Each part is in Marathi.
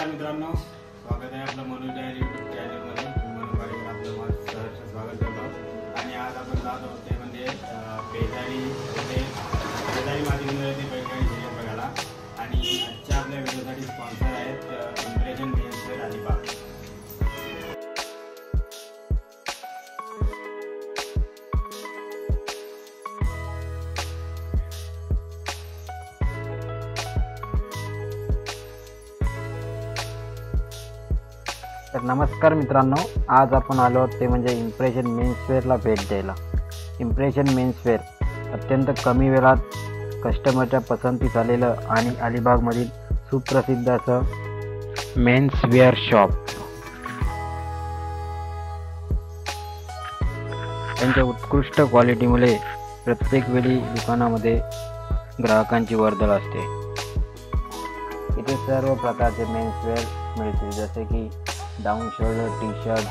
नमस्कार मित्रांनो, स्वागत आहे आपलं मनोज डायरी यूट्यूब चॅनलमध्ये. मनोज डायरी आपलं सहर्ष स्वागत करतो. आणि आज आपण जात आहोत ते म्हणजे पेजारी माध्यमामध्ये बैलगाडी शर्यत बघायला. आणि आजच्या आपल्या व्हिडिओसाठी स्पॉन्सर आहेत इम्प्रेशन मेन्स वेअर अलिबाग. तर नमस्कार मित्रांनो, आज आपण आलो आहोत ते म्हणजे इम्प्रेशन मेन्सवेअरला भेट द्यायला. इम्प्रेशन मेन्सवेअर अत्यंत कमी वेळात कस्टमरच्या पसंतीस आलेलं आणि अलिबागमधील सुप्रसिद्ध असं मेन्सवेअर शॉप. त्यांच्या उत्कृष्ट क्वालिटीमुळे प्रत्येक वेळी दुकानामध्ये ग्राहकांची वर्दळ असते. इथे सर्व प्रकारचे मेन्सवेअर मिळतील, जसे की डाऊन शोल्डर टी शर्ट,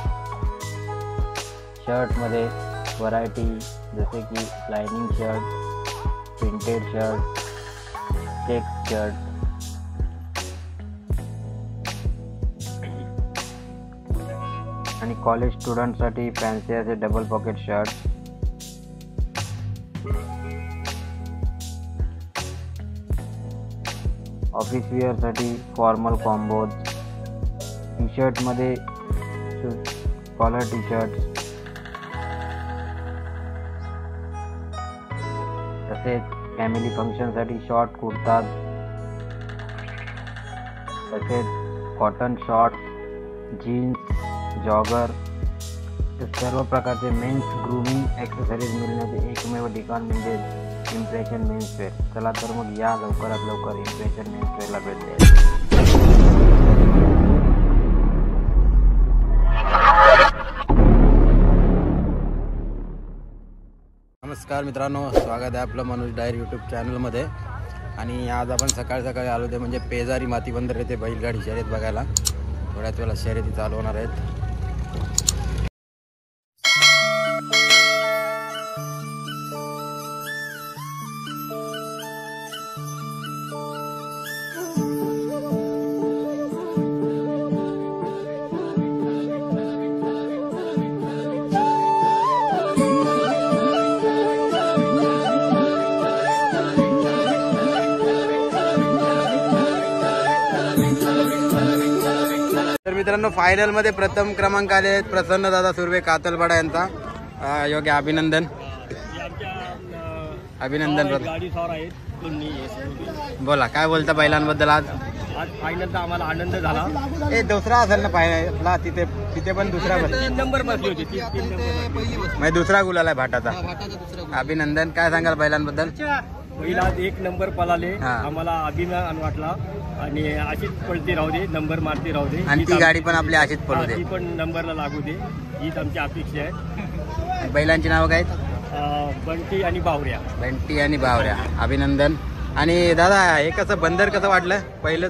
शर्टमध्ये व्हरायटी जसे की lining shirt, printed shirt, check shirt, आणि कॉलेज स्टुडंटसाठी फॅन्सी असे डबल पॉकेट शर्ट, ऑफिस वेअरसाठी फॉर्मल कॉम्बोज, टी शर्टमध्ये कॉलर टी शर्ट, तसेच फॅमिली फंक्शनसाठी शॉर्ट कुर्ता, तसेच कॉटन शॉर्ट्स, जीन्स, जॉगर, सर्व प्रकारचे मेन्स ग्रूमिंग ॲक्सेसरीज मिळण्याचे एकमेव ठिकाण म्हणजे इम्प्रेशन मेन्सवेअर. चला तर मग या लवकरात लवकर इम्प्रेशन मेन्सवेअरला भेट द्या. नमस्कार मित्रांनो, स्वागत आहे आपलं मनोज डायरी यूट्यूब चॅनलमध्ये. आणि आज आपण सकाळी आलो ते म्हणजे पेजारी माती बंदर येथे बैलगाडी शर्यत बघायला. थोड्याच वेळा शर्यती चालू होणार आहेत. तर मित्रांनो, फायनल मध्ये प्रथम क्रमांक आले आहेत प्रसन्न दादा सुर्वे कातलपाडा यांचा. योग्य अभिनंदन. बोला, काय बोलता बैलांबद्दल? आज फायनलचा आम्हाला आनंद झाला. दुसरा असेल ना फायनलला, तिथे पण दुसरा 3 नंबर बसली होती. 3 म्हणजे दुसरा गुलाल आहे भाटाचा. अभिनंदन. काय सांगाल बैलांबद्दल? पहिला 1 नंबर पळाले, आम्हाला अभिमान वाटला. आणि अशीच पळती राहू दे, नंबर मारती राहू दे, आणि ती गाडी पण आपली अशीच पळू दे, ती पण नंबरला लागू दे, हीच आमची अपेक्षा आहे. बैलांची नावं काय? बंटी आणि बावऱ्या. बंटी आणि बावऱ्या. अभिनंदन. आणि दादा, हे कसं बंदर कसं वाटलं? पहिलं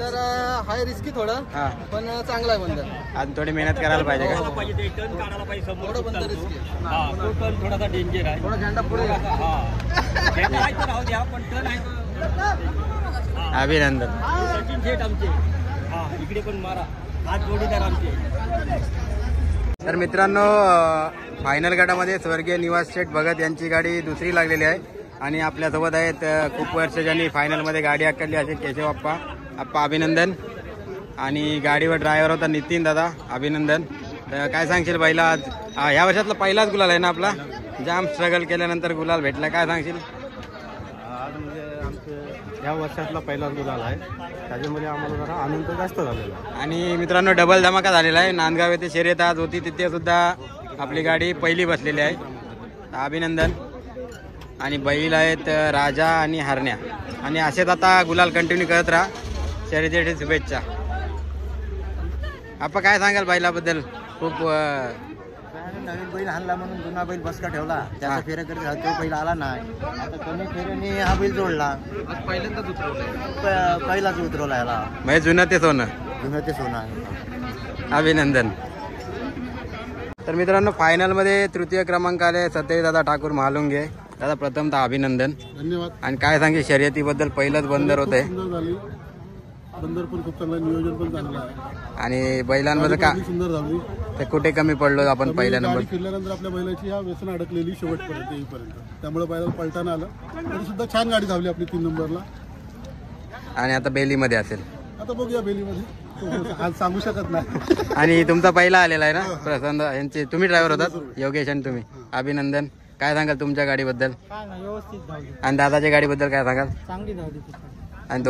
हाय रिस्की थोडं, पण चांगला आहे बंदर. आज थोडी मेहनत करायला पाहिजे का? टर्न काढायला पाहिजे समोर. तो टर्न थोडासा डेंजर आहे. थोडा झेंडा पुढे झेंडा आहे तर राहू द्या, पण टर्न आहे. अभिनंदन. सचिन शेठ आमचे, इकडे पण मारा, हात जोडीदार आमचे. तर मित्रांनो, फायनल गटामध्ये स्वर्गीय निवास शेठ भगत यांची गाडी दुसरी लागलेली आहे. आणि आपल्यासोबत आहेत खूप वर्ष ज्यांनी फायनलमध्ये गाडी हाकलली असे केशव आप्पा. अभिनंदन. आणि गाडीवर ड्रायव्हर होता नितीन दादा. अभिनंदन. तर काय सांगशील बैला? आज ह्या वर्षातला पहिलाच गुलाल आहे ना आपला? जाम स्ट्रगल केल्यानंतर गुलाल भेटला. काय सांगशील? आज म्हणजे आमचं या वर्षातला पहिलाच गुलाल आहे, त्याच्यामुळे आम्हाला जरा आनंद जास्त झालेला आहे. आणि मित्रांनो, डबल धमाका झालेला आहे. नांदगाव येथे शर्यत आज होती, तिथे सुद्धा आपली गाडी पहिली बसलेली आहे. अभिनंदन. आणि बैल आहेत राजा आणि हरण्या. आणि असेच आता गुलाल कंटिन्यू करत राहा. शर्यतीसाठी शुभेच्छा. आपण काय सांगाल बैलाबद्दल? खूप नवीन बैल आणला म्हणून जुना बैल बसका ठेवला, त्याचा फेऱ्या करत तो बैल आला नाही. आता कमी फेऱ्याने हा बैल जोडला. पहिल्यांदाच पहिलाच उतरवला याला. म्हणजे जुनं ते सोनं. अभिनंदन. तर मित्रांनो, फायनलमध्ये तृतीय क्रमांक आले सत्यजित दादा ठाकूर महालुंगे. दादा, प्रथमतः अभिनंदन. धन्यवाद. आणि काय सांगेल शर्यतीबद्दल? पहिलंच बंदर होते. बंदर पण खूप चांगला, नियोजन पण चांगलं आहे आणि बैलांमध्ये का सुंदर धावली. ते कुठे कमी पडलो आपण पहिल्या नंबर? गाडी फिरल्यानंतर आपल्या बैलाची ह्या व्यसन अडकलेली शेवटपर्यंत येईपर्यंत, त्यामुळे बैलाला पलटाना आलं. तरी सुद्धा छान गाडी धावली आपली 3 नंबरला. आणि आता बेलीमध्ये असेल. आता बघूया बेलीमध्ये, आज सांगू शकत नाही. आणि तुमचा पहिला आलेला आहे ना प्रसन्न यांचे, तुम्ही ड्रायव्हर होतात योगेश आणि तुम्ही. अभिनंदन. काय सांगाल तुमच्या गाडीबद्दल आणि दादाच्या गाडीबद्दल काय सांगाल? चांगली धावली. आणि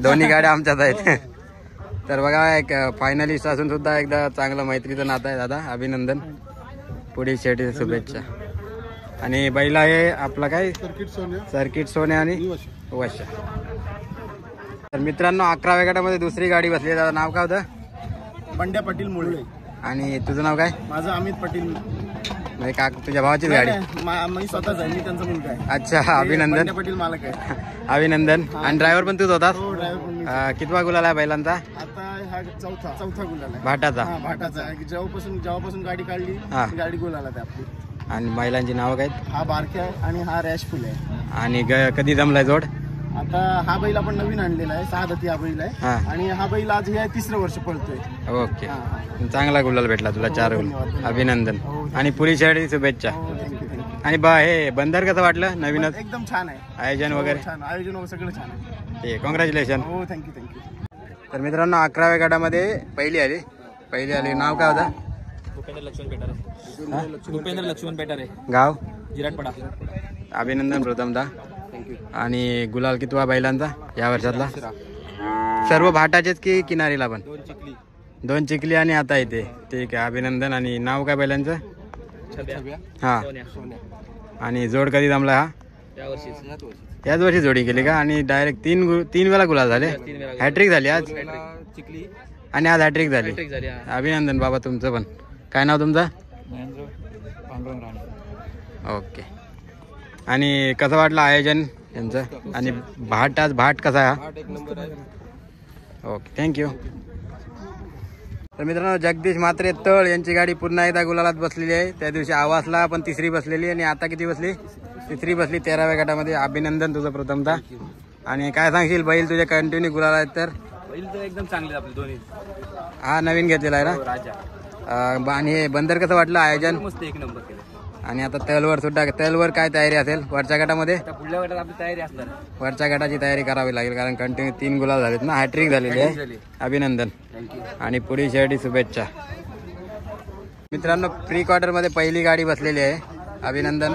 दोन्ही गाड्या आमच्याच आहेत. तर बघा एक फायनलिस्ट असून सुद्धा एकदा चांगलं मैत्रीचं नातं आहे दादा. अभिनंदन. पुढील शेवटी शुभेच्छा. आणि बैला आहे आपला काय सर्किट सोन्या आणि वशा. तर मित्रांनो 11व्या गटामध्ये दुसरी गाडी बसली. दादा नाव काय होतं? बंड्या पाटील मुळे. आणि तुझं नाव काय? माझं अमित पाटील. म्हणजे का तुझ्या भावाचीच गाडी? मी स्वतःच आहे, मी त्यांचा मुलगा आहे. अच्छा, अभिनंदन. बंड्या पाटील मालक आहे. अभिनंदन. आणि ड्रायव्हर पण तूच होतास? हो, ड्रायव्हर पण मी. कितवा गुलाल आहे बैलांचा? आता हा चौथा गुलाल आहे. भाटाचा. भाटाचा आहे. जेव्हापासून गाडी काढली गाडी गुलाल आहे आपली. आणि बैलांची नावं काय? हा बारक्या आहे आणि हा रॅश फुल आहे. आणि कधी जमलाय जोड? आता हा बैल आपण नवीन आणलेला आहे, 6 दाती हा बैल आहे. आणि हा बैल आज हे 3रं वर्ष पळतोय. ओके, चांगला गुलाल भेटला तुला 4 गुलाल. अभिनंदन. आणि पुढील शेवटी शुभेच्छा. आणि हे बंदर कसं वाटलं? नवीनच एकदम छान आहे. आयोजन वगैरे छान, आयोजन वगैरे सगळं छान आहे. कॉंग्रॅच्युलेशन. हो, थँक्यू. तर मित्रांनो 11व्या गटामध्ये पहिली आली. नाव काय होतं? भूपेंद्र लक्ष्मण पेटारे. गाव? जिराटपाडा. अभिनंदन प्रथमतः. आणि गुलाल कितवा बैलांचा या वर्षातला? सर्व भाटाचेच की किनारीला पण? 2 चिखली आणि आता इथे. ठीक आहे, अभिनंदन. आणि नाव काय बैलांचं? हा. आणि जोड कधी जमला हा? याच वर्षी जोडी केली का? आणि डायरेक्ट 3 वेळा गुलाल झाले. हॅट्रिक झाली आज आणि आज हॅट्रिक झाली. अभिनंदन बाबा तुमचं पण. काय नाव तुमचं? ओके. आणि कसं वाटलं आयोजन यांचं? आणि भाट कसा आहे हा? Okay, thank you. तर मित्रांनो जगदीश म्हात्रे तळ यांची गाडी पुन्हा एकदा गुलालात बसलेली आहे. त्या दिवशी आवासला पण 3री बसलेली आणि आता किती बसली? 3री बसली 13व्या गटामध्ये. अभिनंदन तुझं प्रथमतः. आणि काय सांगशील बैल तुझे कंटिन्यू गुलाल आहेत तर? बैल तर एकदम चांगले आपले दोन्ही. हा नवीन घेतलेला आहे ना? राजा. आणि हे बंदर कसं वाटलं आयोजन? मस्त, 1 नंबर केलं. आणि आता तलवर सुद्धा, तलवर काय तयारी असेल वरच्या गटामध्ये? पुढल्या गटात आपली तयारी असणार. वरच्या गटाची तयारी करावी लागेल कारण कंटिन्यू 3 गुलाल झालेत ना. हॅट्रिक झालेली आहे. अभिनंदन. आणि पुढील शेवटी शुभेच्छा. मित्रांनो प्री क्वार्टर मध्ये पहिली गाडी बसलेली आहे. अभिनंदन.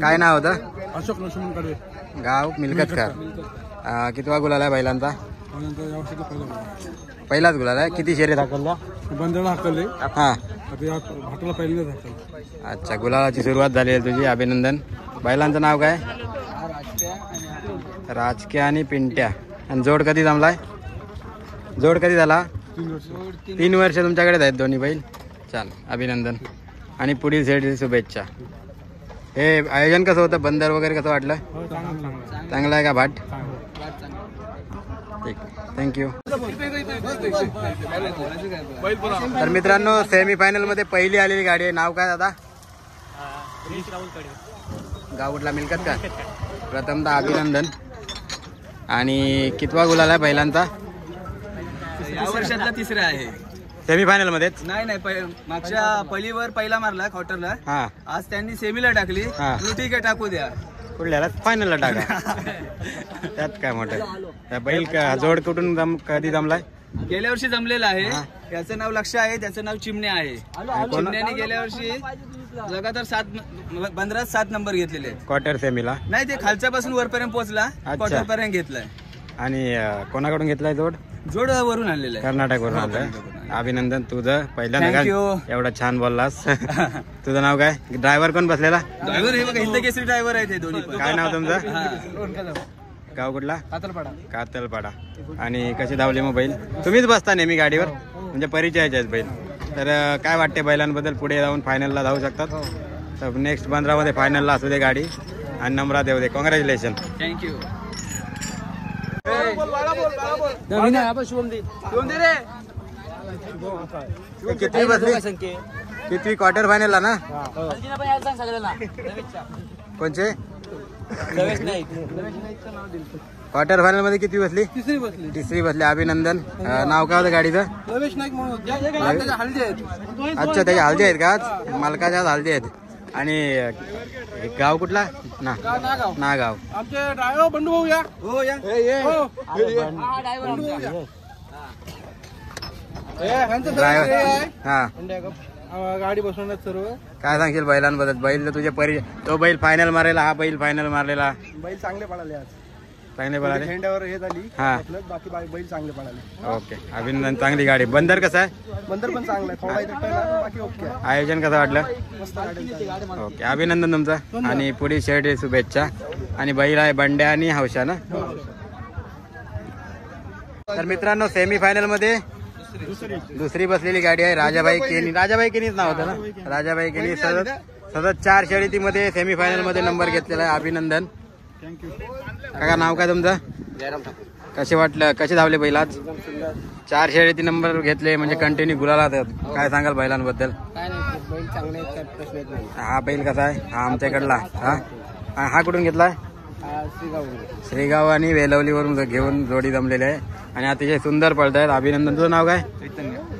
काय नाव होतं? अशोक लक्ष्मण कडे. गाव मिलकतकर. कितवा गुलाल आहे बैलांचा? पहिलाच गुलाल आहे. किती शेरे दाखवल्या? बंदरला हाकलले. हा, भाटाला पहिल्यांदाच हाकलले. अच्छा, गुलालाची सुरुवात झाली आहे तुझी. अभिनंदन. बैलांचं नाव काय? राजकीय आणि पिंट्या. आणि जोड कधी जमलाय? जोड कधी झाला? 3 वर्ष तुमच्याकडेच आहेत दोन्ही बैल. चाल, अभिनंदन. आणि पुढील सेटची शुभेच्छा. हे आयोजन कसं होतं? बंदर वगैरे कसं वाटलं? चांगलं आहे का भाट? ठीक, थँक्यू. तर मित्रांनो सेमीफायनल मध्ये पहिली आलेली गाडी आहे. नाव काय दादा? गाव कुठला? मिलकत का? प्रथमतः अभिनंदन. आणि कितवा गुलाल आहे बैलांचा? या वर्षातला 3रा आहे. सेमीफायनल मध्येच? नाही, मागच्या पहिलीवर पहिला मारला क्वार्टरला. हा, आज त्यांनी सेमीला टाकली. ठीक आहे, टाकू द्या. कुठल्याला? फायनलला टाका. त्यात काय मोठं. बैल जोड कुठून कधी जमलाय? गेल्या वर्षी जमलेला आहे. याचं नाव लक्ष आहे, त्याचं नाव चिमण्या आहे. चिमण्याने गेल्या वर्षी लगातार 7 नंबर घेतलेले. क्वार्टर सेमीला? नाही, ते खालच्यापासून वरपर्यंत पोहोचला, क्वार्टर पर्यंत घेतलाय. आणि कोणाकडून घेतलाय जोड? जोड वरून आणलेलं आहे, कर्नाटक वरून आणलंय. अभिनंदन तुझं. पहिल्यांदा एवढा छान बोललास. तुझं नाव काय? ड्रायव्हर कोण बसलेला? ड्रायव्हर हे बघा, हिंद केसरी ड्रायव्हर आहे ते दोन्ही. काय नाव तुमचं? गाव कुठला? कातलपाडा. आणि कशी धावली मग बैल? तुम्हीच बसता नेहमी गाडीवर म्हणजे परिचयाचे आहेत बैल. तर काय वाटते बैलांबद्दल? पुढे जाऊन फायनलला धावू शकतात. तर नेक्स्ट 15 मध्ये फायनलला असू दे गाडी आणि नंबरात येऊ दे. कॉंग्रॅच्युलेशन. थँक्यू. किती बसली? किती क्वार्टर फायनलला ना? कोणचे? क्वार्टर फायनल मध्ये किती बसली? तिसरी बसली. अभिनंदन. नाव काय होतं गाडीचं? रमेश नाईक म्हणून हल्दी आहेत. अच्छा, त्याच्या हल्दी आहेत का आज? मालकाच्या आज हल्दी आहेत. आणि गाव कुठला? नागाव. आमचे ड्रायव्हर बंडू भाऊ या. हो या. ड्रायव्हर. हा, गाडी बसवण्यात सर्व. काय सांगशील बैलांबद्दल? बैल तर तुझे तो बैल फायनल मारलेला, हा बैल फायनल मारलेला. बैल चांगले पळाले आज. चांगले पळाले. झेंड्यावर हे झाली. हा, बाकी बैल चांगले पळाले. ओके. अभिनंदन. चांगली गाडी. बंदर कसं आहे? बंदर पण चांगला आहे. थोडा इथं टर्न बाकी ओके आहे. आयोजन कसं वाटलं? मस्त गाडी. ओके. अभिनंदन तुमचं. आणि पुढील शर्ट शुभेच्छा. आणि बैल आहे बंड्या आणि हौशा ना. तर मित्रांनो, सेमी फायनल मध्ये दुसरी बसलेली गाडी आहे राजाबाई केनी. राजाबाई केनीच नाव होतं ना? राजाबाई केनी सतत 4 शर्यतीमध्ये सेमी फायनल मध्ये नंबर घेतलेला आहे. अभिनंदन. काका, नाव काय तुमचं? कसे वाटलं? कसे धावले बैल आज? 4 शर्यती नंबर घेतले म्हणजे कंटिन्यू गुलाला. काय सांगाल बैलांबद्दल? हा बैल कसा आहे? हा आमच्याकडला. हा कुठून घेतलाय? श्रीगाव आणि वेलवलीवरून घेऊन जोडी जमलेली आहे आणि अतिशय सुंदर पळतायत. अभिनंदन. तुझं नाव काय?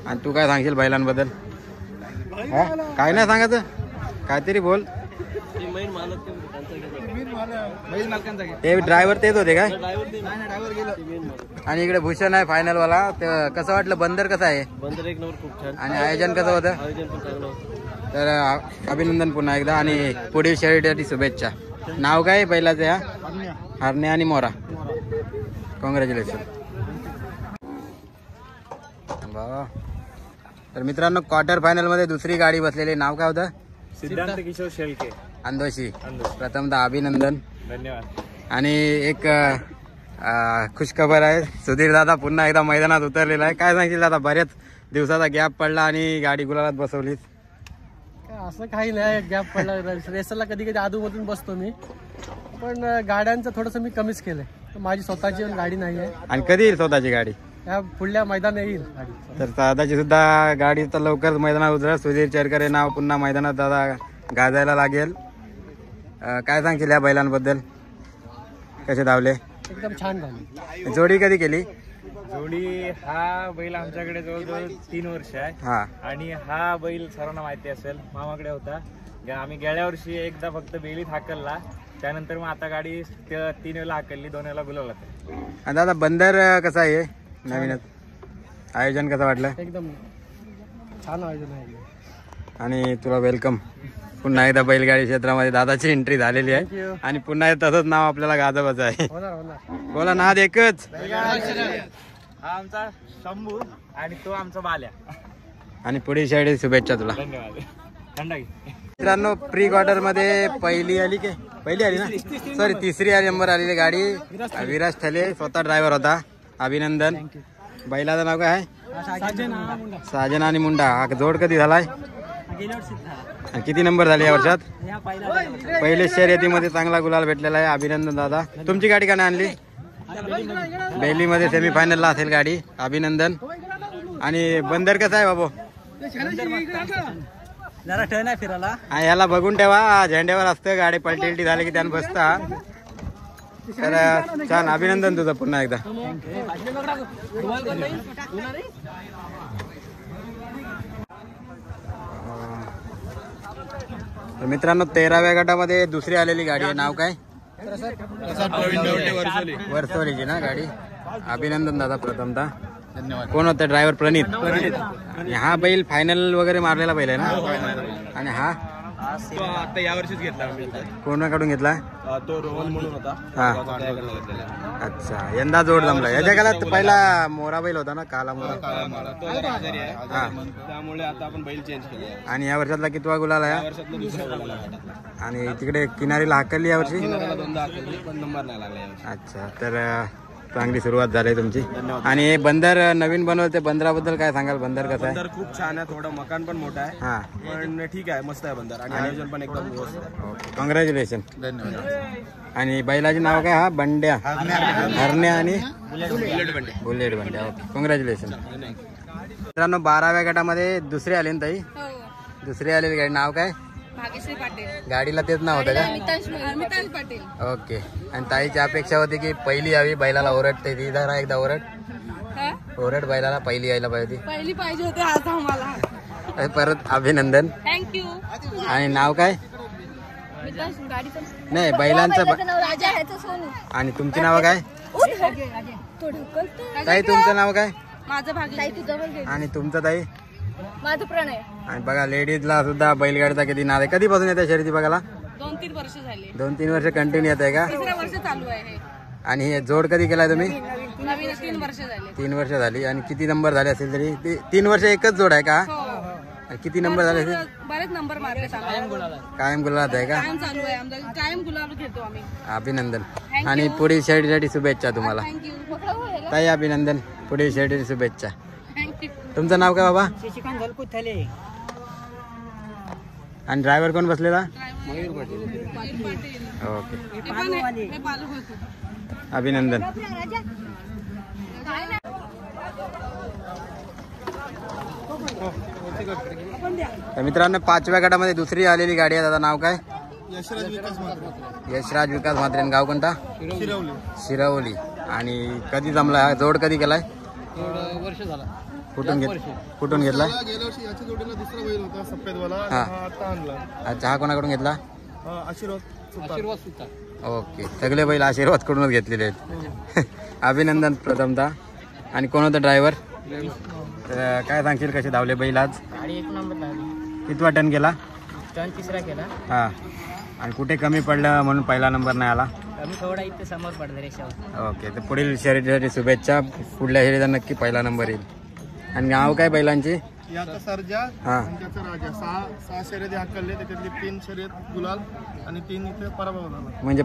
आणि तू काय सांगशील बैलांबद्दल? काय नाही सांगायचं, काहीतरी बोल. ते ड्रायव्हर तेच होते काय? आणि इकडे भूषण आहे फायनल वाला. कसं वाटलं? बंदर कसं आहे? बंदर एक नंबर, खूप छान. आणि आयोजन कसं होतं? आयोजन पण चांगलं होतं. तर अभिनंदन पुन्हा एकदा आणि पुढील शर्यतीसाठी शुभेच्छा. नाव काय बैलाचं? या हरण्या आणि मोरा. कॉंग्रॅच्युलेशन. तर मित्रांनो, क्वार्टर फायनल मध्ये दुसरी गाडी बसलेली. नाव काय होतं? सिद्धांत किशोर शेळके, अंदोशी. प्रथमतः अभिनंदन. धन्यवाद. आणि एक खुशखबर आहे, सुधीर दादा पुन्हा एकदा मैदानात उतरलेला आहे. काय सांगशील दादा? बऱ्याच दिवसाचा गॅप पडला आणि गाडी गुलालात बसवलीस. असं काही नाही, गॅप पडला. रेसरला कधी कधी आधूमधून बसतो मी, पण गाड्यांचं थोडंसं मी कमीच केलंय. माझी स्वतःची गाडी नाही आहे. आणि कधी येईल स्वतःची गाडी? या पुढल्या मैदान येईल गाडी. तर दादाची सुद्धा गाडी तर लवकर मैदानात उतरेल. सुधीर चरकर हे नाव पुन्हा मैदानात दादा गाजायला लागेल. काय सांगशील या बैलांबद्दल? कसे धावले? एकदम छान झाली. जोडी कधी केली? जोडी हा बैल आमच्याकडे जवळजवळ 3 वर्ष आहे. हा, आणि हा बैल सर्वांना माहिती असेल, मामाकडे होता. आम्ही गेल्या वर्षी एकदा फक्त बेलीत हाकलला, त्यानंतर मग आता गाडी 3 वेळेला हाकलली, 2 वेळेला गुलावला. आणि दादा बंदर कसा आहे? नवीनच. आयोजन कसं वाटलं? एकदम छान आयोजन आहे. आणि तुला वेलकम. पुन्हा एकदा बैलगाडी क्षेत्रामध्ये दादाची एंट्री झालेली आहे आणि पुन्हा तसंच नाव आपल्याला गाजवायचं आहे. बोला नाद एकच. हा आमचा शंभू आणि तो आमचा बाल्या. आणि पुढील शाळेत शुभेच्छा तुला. धन्यवाद. थंडा घे. मित्रांनो, प्री क्वार्टर मध्ये पहिली आली ना, सॉरी तिसरी नंबर आलेली गाडी विराज ठले, स्वतः ड्रायव्हर होता. अभिनंदन. बैलाचं नाव काय आहे? साजना आणि मुंडा. हा जोड कधी झालाय? आणि किती नंबर झाले या वर्षात? पहिले शर्यतीमध्ये चांगला गुलाल भेटलेला आहे. अभिनंदन दादा. तुमची गाडी का नाही आणली? बेलीमध्ये सेमी फायनलला असेल गाडी. अभिनंदन. आणि बंदर कसं आहे बाबू? जरा टर्न आहे फिरायला. याला बघून ठेवा, झेंड्यावर असतं. गाडी पलटी झाली की त्यानं बसता. तर छान. अभिनंदन तुझं पुन्हा एकदा. तर मित्रांनो, 13व्या गटामध्ये दुसरी आलेली गाडी आहे. नाव काय? वर्सोलीची ना गाडी. अभिनंदन दादा प्रथमतः. धन्यवाद. कोण होतं ड्रायव्हर? प्रणित. आणि हा बैल फायनल वगैरे मारलेला बैल आहे ना? आणि हा आता या वर्षीच घेतला. कोणाकडून घेतला? तो रोहन म्हणून होता. हा, अच्छा. यंदा जोड जमला. याच्या काळात पहिला मोरा बैल होता ना, काला मोरा. हा, त्यामुळे आता आपण बैल चेंज केले. आणि या वर्षातला कितवा गुलाल आहे? आणि तिकडे किनारीला हाकलली या वर्षी? पण नंबर नाही लागला. अच्छा. तर चांगली सुरुवात झाली तुमची. आणि हे बंदर नवीन बनवते, बंदराबद्दल काय सांगाल? बंदर कसं आहे? बंदर खूप छान आहे. थोडं मकान पण मोठं आहे. हा, पण ठीक आहे, मस्त आहे बंदर. आणि आयोजन पण एकदम व्यवस्थित आहे. ओके. कॉंग्रॅच्युलेशन. धन्यवाद. आणि बैलाची नाव काय? हा बंड्या, हरण्या आणि बुलेट बंड्या. Okay, congratulation. मित्रांनो, 12व्या गटामध्ये दुसरी आली ना ताई? दुसरी आलेली गाडी. नाव काय? भाग्यश्री पाटील. गाडीला तेच नाव होतं का? मितांश पाटील. ओके. आणि ताईची अपेक्षा होती की पहिली यावी, बैलाला ओरडते ती. जरा एकदा ओरड ओरड, बैलाला पहिली यायला पाहिजे. पहिली पाहिजे होते आज आम्हाला. परत अभिनंदन. थँक्यू. आणि नाव काय? गाडीचं नाही, बैलांचं राजा ह्याचं सोनू. आणि तुमची नाव काय? ताई तुमचं नाव काय? माझं भाग्य. आणि तुमचं ताई? माझं प्रणय. आणि बघा लेडीजला सुद्धा बैलगाडीचा किती नाद आहे. कधीपासून येते शर्यती बघायला? 2-3 वर्ष झाले. 2-3 वर्ष कंटिन्यू येत आहे का? 3रं वर्ष चालू आहे हे. आणि हे जोड कधी केलाय तुम्ही? नवीन 3 वर्ष झाले. 3 वर्ष झाली. आणि किती नंबर झाले असेल तरी? 3 वर्ष एकच जोड आहे का? हो. किती नंबर झाले असेल? बरेच नंबर मारले. कायम गुलाबात आहे का? कायम चालू आहे आमचा. कायम गुलाब घेतो आम्ही. अभिनंदन. आणि पुढील शर्यतीसाठी शुभेच्छा तुम्हाला. थँक्यू. ताई अभिनंदन. पुढील शर्यतीसाठी शुभेच्छा. थँक्यू. तुमचं नाव काय बाबा? आणि ड्रायव्हर कोण बसलेला? मयूर पाटील. ओके. हे पण आहे. हे पालक होतो. अभिनंदन. तर मित्रांनो 5व्या गटामध्ये दुसरी आलेली गाडी आहे. दादा नाव काय? यशराज विकास म्हात्रे. गाव कोणता? शिरवली. आणि कधी जमला हा जोड? कधी केलाय? वर्ष झाला. कुठून घेतला? गेल्या वर्षी याच्या जोडीला दुसरा बैल होता सफेदवाला. हा. आता आणला. अच्छा, हा कोणाकडून घेतला? आशीर्वाद सुद्धा. ओके. सगळे बैल आशीर्वाद कडूनच घेतलेले आहेत. अभिनंदन प्रथमतः. आणि कोण होता ड्रायव्हर? तर काय सांगशील कसे धावले बैल आज? गाडी 1 नंबर लागली. कितवा टर्न केला? टर्न 3रा केला. हा. आणि कुठे कमी पडलं म्हणून पहिला नंबर नाही आला? कमी थोडा इथे समोर पडलं रेषावर. ओके. तर पुढील शर्यतीसाठी शुभेच्छा. पुढल्या शर्यतीला नक्की पहिला नंबर येईल. आणि नाव काय बैलांची? याचा सर्जा हा. आणि त्याचा राजा. 6 शर्यती हाकलले. त्याच्यातली 3 शर्यत गुलाल आणि 3 इथे पराभव झाला. म्हणजे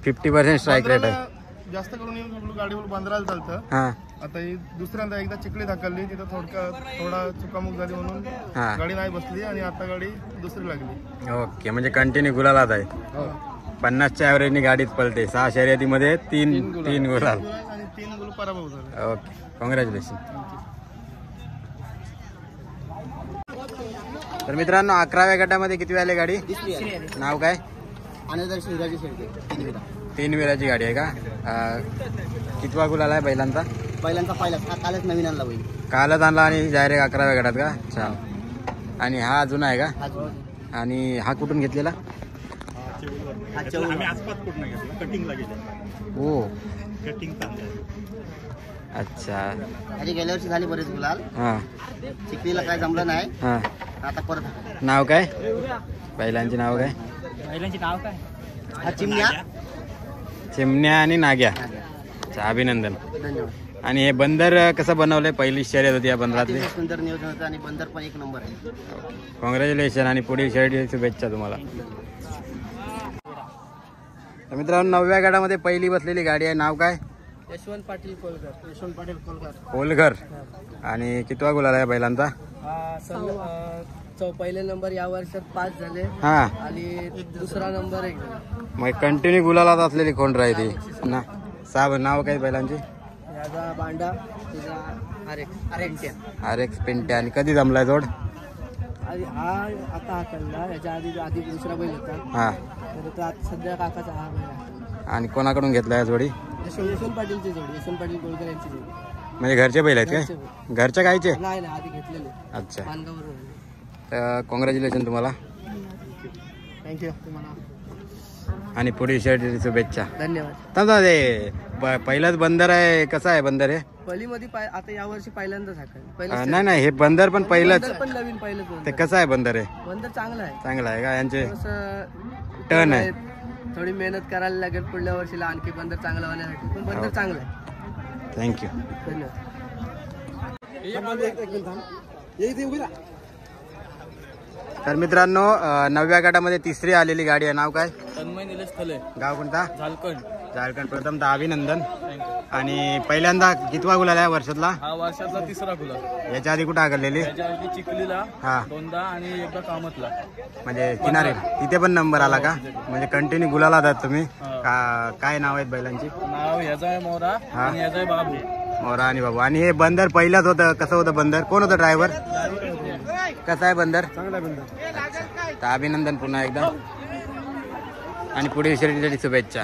50% स्ट्राईक रेट आहे. जास्त करून येऊन गाडीवर बांद्राला चालतं. हा. आता ही दुसऱ्यांदा एकदा चिखलीत हाकलली. तिथं थोडा चुकामुक झाली म्हणून हा. गाडी नाही बसली आणि आता गाडी दुसरी लागली. ओके. म्हणजे कंटिन्यू गुलालात आहे. 50च्या ॲव्हरेजनी गाडीच पळते. 6 शर्यतीमध्ये 3 गुलाल. आणि 3 गुल पराभव झाले. ओके. कॉंग्रॅच्युलेशन. तर मित्रांनो 11व्या गटामध्ये किती आले गाडी? नाव काय? शिवराजी शेळके. 3 वेळाची गाडी आहे का? कितवा गुलाल आहे बैलांचा? पहिल्यांदा कालच नवीन आणला बैल. कालच आणला आणि डायरेक्ट 11व्या गटात का? छान. आणि हा जुना आहे का? आणि हा कुठून घेतलेला? हो. अच्छा. अरे गेल्या वर्षी झाली बरेच गुलाल. हा. चिखलीला काय जमलं नाही. हा. आता परत. नाव काय बैलांची? नाव काय? बैलांची नाव काय? हा चिमण्या. चिमण्या आणि नाग्या. अच्छा, अभिनंदन. धन्यवाद. आणि हे बंदर कसं बनवलंय? पहिली शर्यत होती या बंदरातली. अतिशय सुंदर नियोजन होतं आणि बंदर पण 1 नंबर आहे. कॉंग्रॅच्युलेशन. आणि पुढील शर्यतीची शुभेच्छा तुम्हाला. तर मित्रांनो 9व्या गटामध्ये पहिली बसलेली गाडी आहे. नाव काय? यशवंत पाटील कोलकर. कोलघर. आणि कितवा गुलाल आहे बैलांचा? पहिले नंबर या वर्षात 5 झाले. हा. आणि दुसरा नंबर 1 झाला. मग कंटिन्यू गुलालात असलेली कोण राहते ना? नाव काय बैलांची? याचा बांडा, RX पेंट्या. आणि कधी जमलाय जोड? हा आता हाकलला. याच्या आधी दुसरा बैल होता. हा. तर आता सध्या काकाचा हा बैल आहे. आणि कोणाकडून घेतलाय या जोडी? यशवंत पाटीलची जोडी. यशवंत पाटील कोलकर यांची जोडी. म्हणजे घरचे बैल आहेत काय? घरच्या गायचे? नाही आधी घेतलेले. अच्छा. मानगाववरून. तर कॉंग्रॅच्युलेशन तुम्हाला. थँक्यू तुम्हाला. आणि पुढील शर्यतीची शुभेच्छा. धन्यवाद. समजा ते पहिलंच बंदर आहे. कसं आहे बंदर हे? पहिलीमध्ये आता या वर्षी पहिल्यांदाच हाकल. नाही हे बंदर पण पहिलंच. पण नवीन पहिलंच. ते कसं आहे बंदर हे? बंदर चांगला आहे. चांगलं आहे का? यांचे थोडंसं टर्न आहे. थोडी मेहनत करायला लागेल पुढल्या वर्षीला आणखी बंदर चांगलं होण्यासाठी. पण बंदर चांगलं आहे. थँक्यू. धन्यवाद. तर मित्रांनो 9व्या गटामध्ये तिसरी आलेली गाडी आहे. नाव काय? तन्मय निलेश थले. गाव कोणता? झारखंड. प्रथमतः अभिनंदन. आणि पहिल्यांदा कितवा गुलाल आहे वर्षातला? हा वर्षातला 3रा गुलाल. याच्या आधी कुठं आगरलेली? याच्या आधी चिखलीला हा. 2दा आणि एकदा कामतला. म्हणजे किनारे तिथे पण नंबर आला का? म्हणजे कंटिन्यू गुलाला आहात तुम्ही. काय नाव आहेत बैलांची? नाव याचा आहे मोरा आणि याचा आहे बाबू. मोरा आणि बाबू. आणि हे बंदर पहिलंच होतं. कसं होतं बंदर? कोण होतं ड्रायव्हर? कसं आहे बंदर? चांगला बंदर. तर अभिनंदन पुन्हा एकदा आणि पुढील शर्यतीसाठी शुभेच्छा.